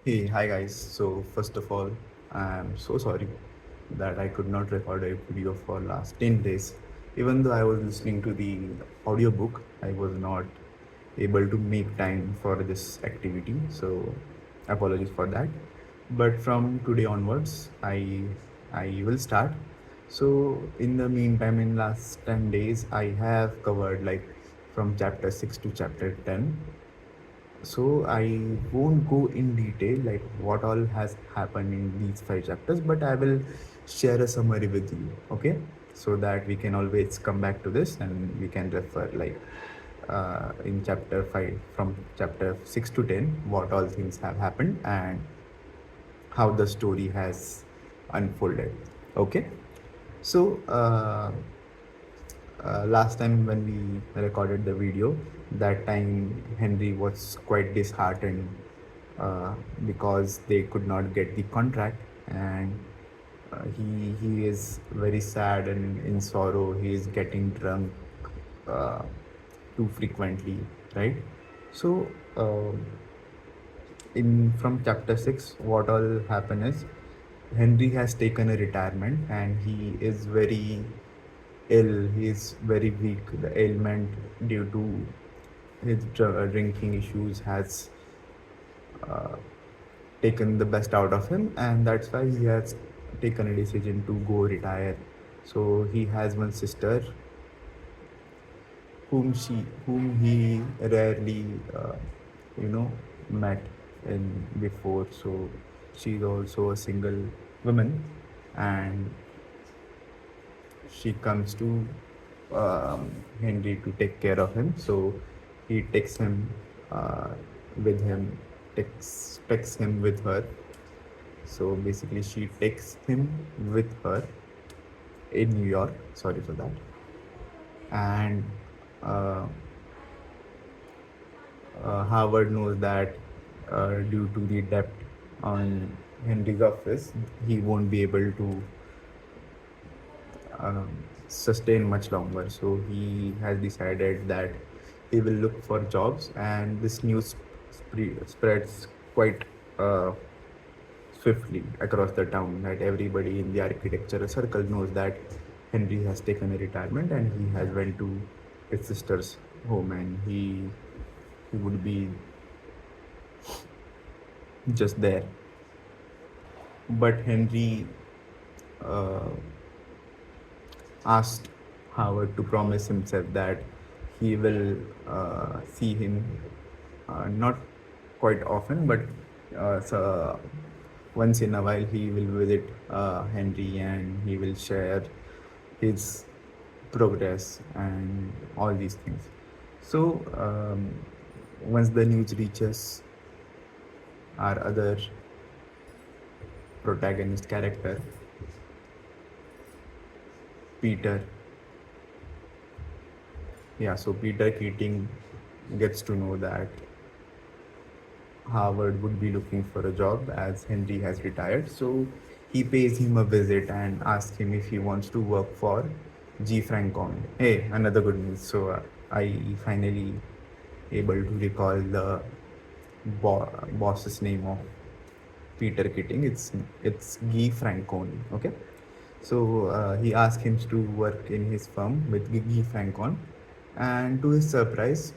Hey, hi guys. So first of all, I'm so sorry that I could not record a video for last 10 days. Even though I was listening to the audiobook, I was not able to make time for this activity. So apologies for that. But from today onwards, I will start. So in the meantime, in last 10 days, I have covered like from chapter 6 to chapter 10. So I won't go in detail like what all has happened in these five chapters, but I will share a summary with you, okay? So that we can always come back to this and we can refer like in chapter 5 from chapter 6 to 10 what all things have happened and how the story has unfolded, okay? So last time when we recorded the video, that time Henry was quite disheartened because they could not get the contract, and he is very sad and in sorrow. He is getting drunk uh, too frequently, right? So in from chapter 6, what all happened is Henry has taken a retirement and he is very ill. He is very weak. The ailment due to his drinking issues has uh, taken the best out of him, and that's why he has taken a decision to go retire. So he has one sister whom he rarely you know met in before. So she's also a single woman, and she comes to Henry to take care of him. So he takes him with him, takes him with her. So basically, she takes him with her in New York. Sorry for that. And uh, Howard knows that due to the debt on Henry's office, he won't be able to um, sustain much longer. So he has decided that he will look for jobs, and this news spreads quite uh, swiftly across the town. That everybody in the architecture circle knows that Henry has taken a retirement and he has went to his sister's home, and he would be just there. But Henry uh, asked Howard to promise himself that he will see him not quite often, but so once in a while he will visit Henry and he will share his progress and all these things. So once the news reaches our other protagonist character, Peter. Yeah, so Peter Keating gets to know that Howard would be looking for a job as Henry has retired. So he pays him a visit and asks him if he wants to work for G. Francon. Hey, another good news. So I finally able to recall the boss's name of Peter Keating. It's Guy Francon. Okay, so he asked him to work in his firm with Guy Francon, and to his surprise,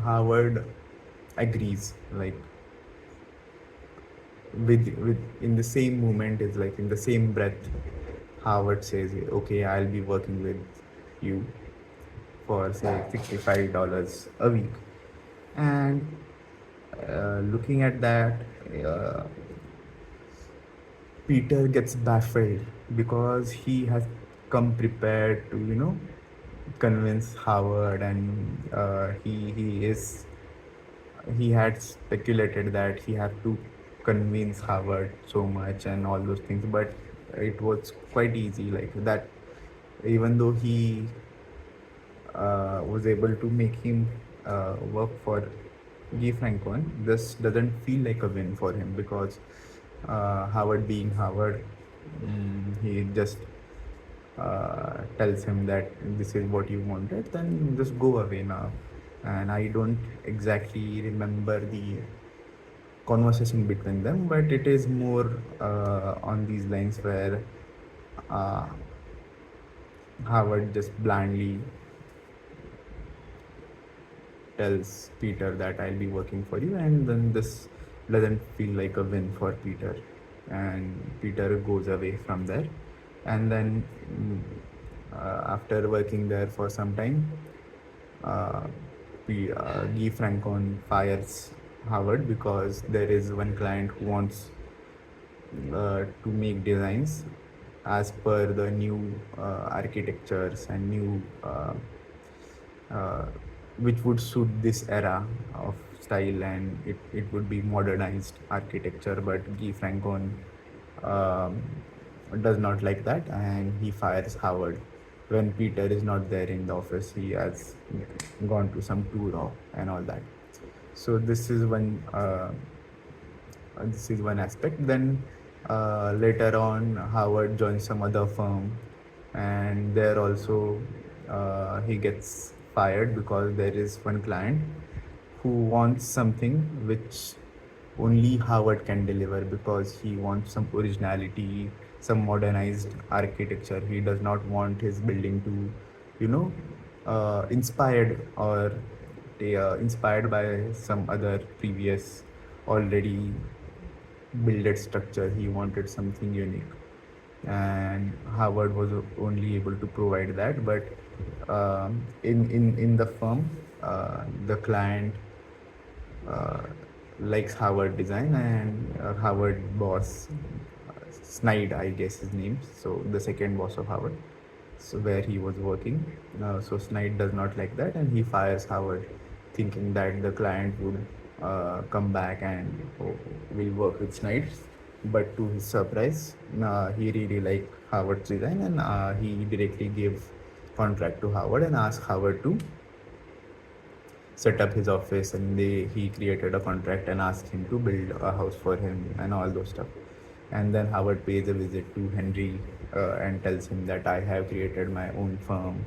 Howard agrees. Like with in the same moment, is like in the same breath, Howard says, "Okay, I'll be working with you for say $65 a week." And looking at that, uh, Peter gets baffled because he has come prepared to, convince Howard, and he had speculated that he had to convince Howard so much and all those things, but it was quite easy like that. Even though he was able to make him work for Guy Francon, this doesn't feel like a win for him because Howard being Howard, he just tells him that this is what you wanted, then just go away now. And I don't exactly remember the conversation between them, but it is more on these lines where uh, Howard just blandly tells Peter that I'll be working for you, and then this doesn't feel like a win for Peter, and Peter goes away from there, and then after working there for some time, uh, Guy Francon fires Howard because there is one client who wants to make designs as per the new architectures and new uh, which would suit this era of style, and it would be modernized architecture, but Guy Francon um, does not like that, and he fires Howard. When Peter is not there in the office, he has gone to some tour and all that. So this is one aspect. Then later on, Howard joins some other firm, and there also he gets fired because there is one client who wants something which only Howard can deliver, because he wants some originality, some modernized architecture. He does not want his building to, inspired or inspired by some other previous already builded structure. He wanted something unique, and Howard was only able to provide that. But in the firm, the client uh, likes Howard design, and Howard boss, Snide, I guess his name. So the second boss of Howard, so where he was working. So Snide does not like that, and he fires Howard, thinking that the client would come back and will work with Snide. But to his surprise, he really liked Howard's design, and he directly gave contract to Howard and asked Howard to set up his office, and he created a contract and asked him to build a house for him and all those stuff. And then Howard pays a visit to Henry and tells him that I have created my own firm.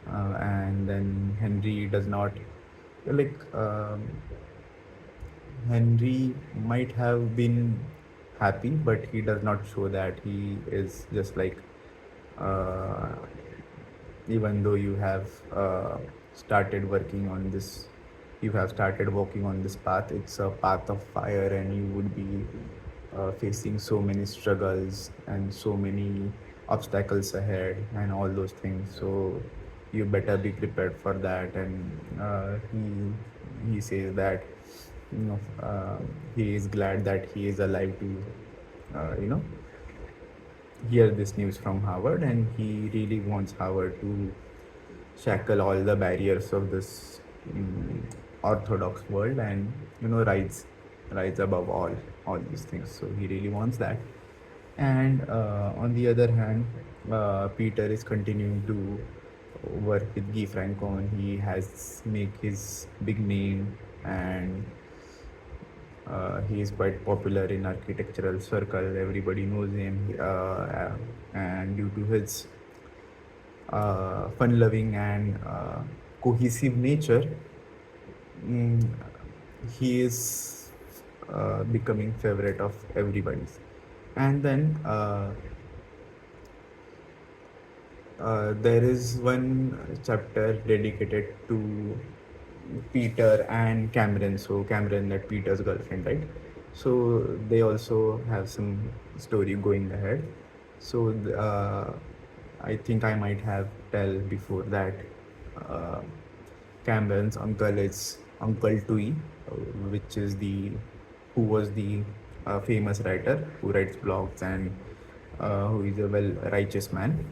And then Henry does not like Henry might have been happy, but he does not show that. He is just like, uh, even though you have started working on this, you have started walking on this path, it's a path of fire, and you would be facing so many struggles and so many obstacles ahead and all those things. So you better be prepared for that. And he says that, he is glad that he is alive to uh, you know hear this news from Howard, and he really wants Howard to shackle all the barriers of this orthodox world, and rise above all these things. So he really wants that. And on the other hand, Peter is continuing to work with Guy Francon. He has make his big name, and he is quite popular in architectural circle. Everybody knows him, and due to his fun-loving and cohesive nature, mm, he is becoming favorite of everybody's. And then there is one chapter dedicated to Peter and Cameron. So Cameron, that Peter's girlfriend, right? So they also have some story going ahead. So I think I might have tell before that uh, Cameron's uncle is Uncle Tui, which is the who was the famous writer who writes blogs, and who is a well righteous man.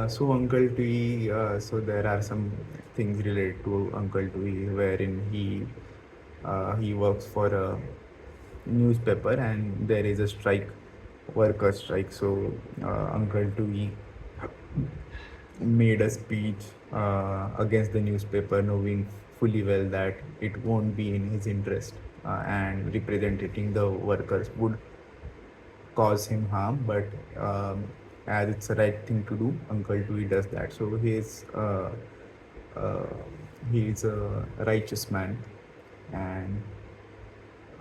So Uncle Tui, so there are some things related to Uncle Tui, wherein he works for a newspaper, and there is a strike, worker strike. So Uncle Tui made a speech against the newspaper, knowing fully well that it won't be in his interest, and representing the workers would cause him harm. But as it's the right thing to do, Uncle Dewey does that. So uh, he is a righteous man, and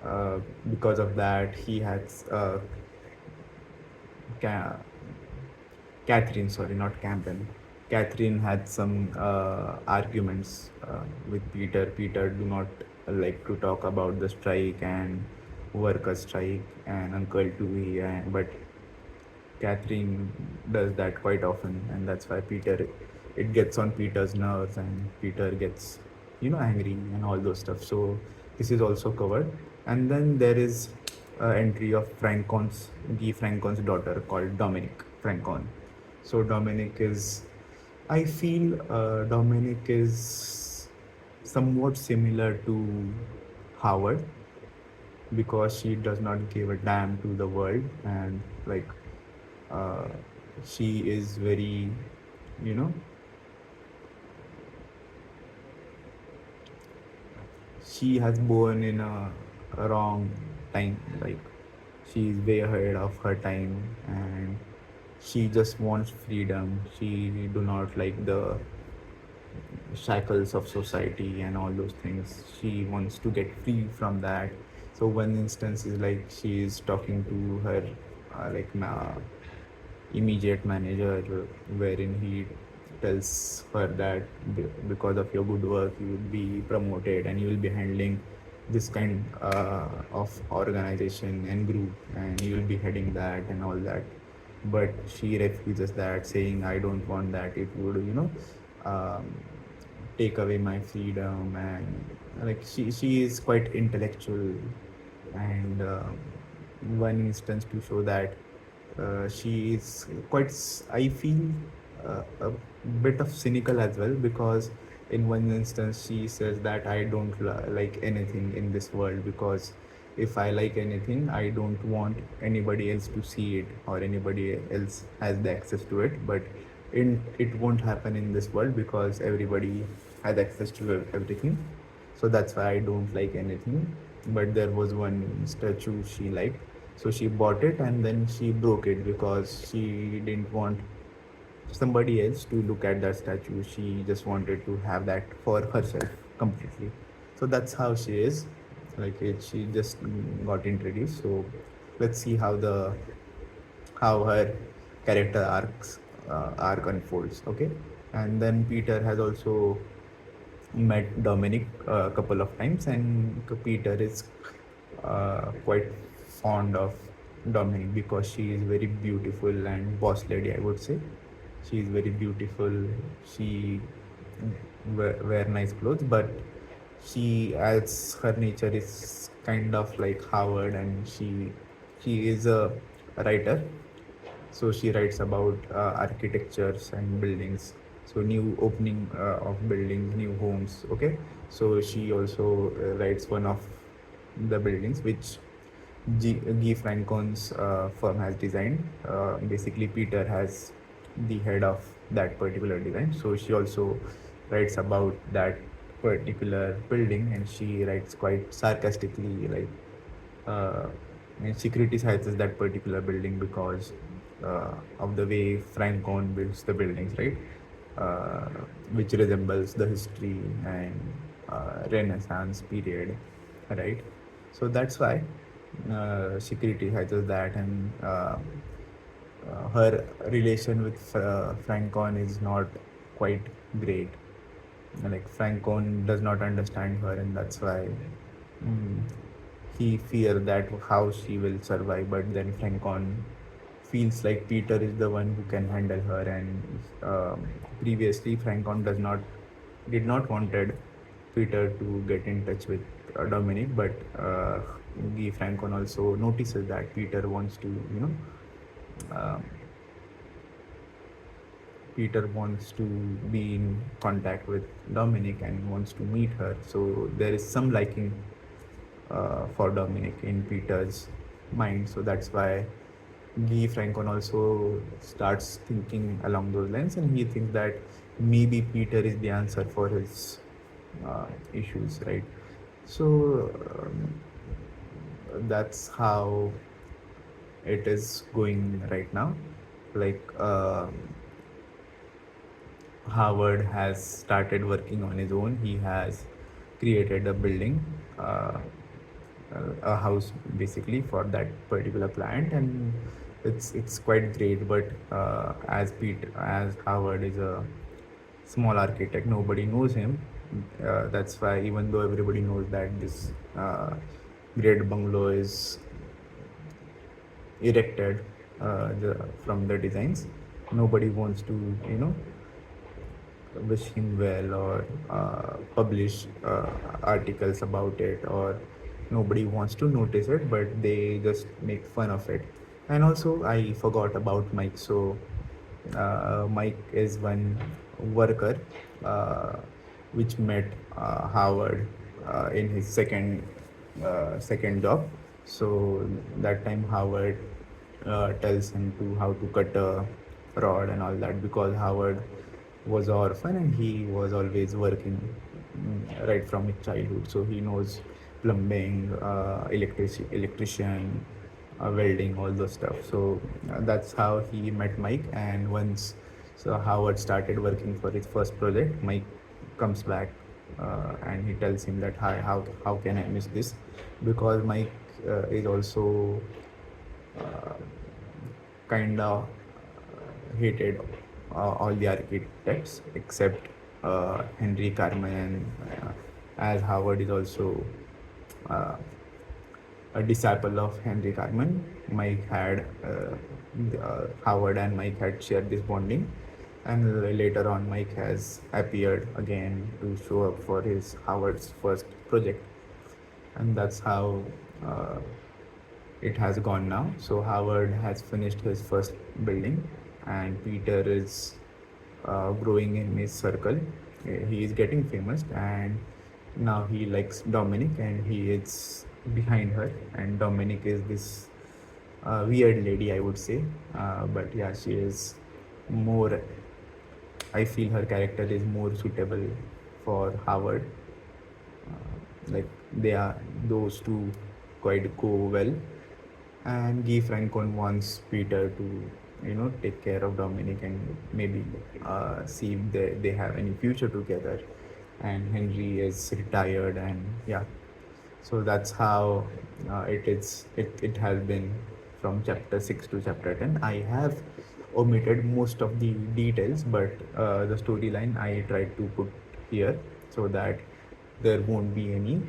uh, because of that, he has Ca- Catherine, sorry, not Camden. Catherine had some arguments with Peter. Peter do not like to talk about the strike and worker strike and Uncle Dewey, but Catherine does that quite often, and that's why Peter, it gets on Peter's nerves, and Peter gets, angry and all those stuff. So this is also covered, and then there is entry of Guy Francon's daughter called Dominic Francon. So Dominic is, I feel, Dominic is somewhat similar to Howard because she does not give a damn to the world, and like uh, she is very, you know she has born in a wrong time. Like she is way ahead of her time, and she just wants freedom. She do not like the shackles of society and all those things. She wants to get free from that. So one instance is like she is talking to her immediate manager, wherein he tells her that because of your good work you will be promoted and you will be handling this kind of organization and group, and you will be heading that and all that. But she refuses that, saying I don't want that, it would um, take away my freedom. And like she is quite intellectual, and one instance to show that she is quite I feel a bit of cynical as well, because in one instance she says that I don't like anything in this world, because if I like anything I don't want anybody else to see it, or anybody else has the access to it. But it won't happen in this world because everybody has access to everything. So that's why I don't like anything. But there was one statue she liked, so she bought it and then she broke it because she didn't want somebody else to look at that statue. She just wanted to have that for herself completely. So that's how she is. She just got introduced. So let's see how her character arc unfolds. Okay, and then Peter has also met Dominic a couple of times, and Peter is quite fond of Dominic because she is very beautiful and boss lady, I would say. She is very beautiful. She wear nice clothes, but she, as her nature is kind of like Howard, and she is a writer. So she writes about architectures and buildings, so new opening of buildings, new homes. Okay, so she also writes one of the buildings which Guy Francon's firm has designed. Basically Peter has the head of that particular design, so she also writes about that particular building, and she writes quite sarcastically, like uh, and she criticizes that particular building because of the way Francon builds the buildings, right? Uh, which resembles the history and Renaissance period, right? So that's why she criticizes that, and her relation with Francon is not quite great. Like Francon does not understand her, and that's why mm, he fear that how she will survive. But then Francon feels like Peter is the one who can handle her, and previously Francon did not wanted Peter to get in touch with Dominic, but Guy Francon also notices that Peter wants to, um, Peter wants to be in contact with Dominic and wants to meet her. So there is some liking for Dominic in Peter's mind. So that's why Guy Francon also starts thinking along those lines, and he thinks that maybe Peter is the answer for his issues, right? So that's how it is going right now. Like Howard has started working on his own. He has created a building. a house basically for that particular client, and it's quite great. But as Howard is a small architect, nobody knows him. That's why, even though everybody knows that this great bungalow is erected from the designs, nobody wants to, wish him well or publish articles about it, or nobody wants to notice it, but they just make fun of it. And also, I forgot about Mike. So Mike is one worker uh, which met Howard in his second job. So that time Howard tells him to how to cut a rod and all that, because Howard was an orphan and he was always working right from his childhood. So he knows plumbing, electrician, welding, all those stuff. So that's how he met Mike. And once Howard started working for his first project, Mike comes back and he tells him that, hi, how can I miss this? Because Mike is also uh, kind of hated all the architects except Henry Carmen, as Howard is also uh, a disciple of Henry Carmen. Howard and Mike had shared this bonding, and later on, Mike has appeared again to show up for his Howard's first project, and that's how uh, it has gone now. So Howard has finished his first building, and Peter is growing in his circle. He is getting famous, and now he likes Dominic, and he is behind her. And Dominic is this weird lady, I would say, but yeah, she is more. I feel her character is more suitable for Howard. Like, they are, those two quite go well. And Guy Francon wants Peter to, take care of Dominic and maybe see if they have any future together. And Henry is retired, and yeah, so that's how it has been from chapter 6 to chapter 10. I have omitted most of the details, but the storyline I tried to put here so that there won't be any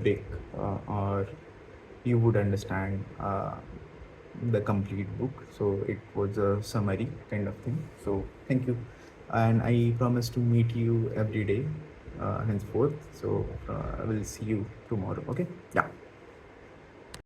break, or you would understand the complete book. So it was a summary kind of thing. So thank you, and I promise to meet you every day henceforth. So I will see you tomorrow. Okay, yeah.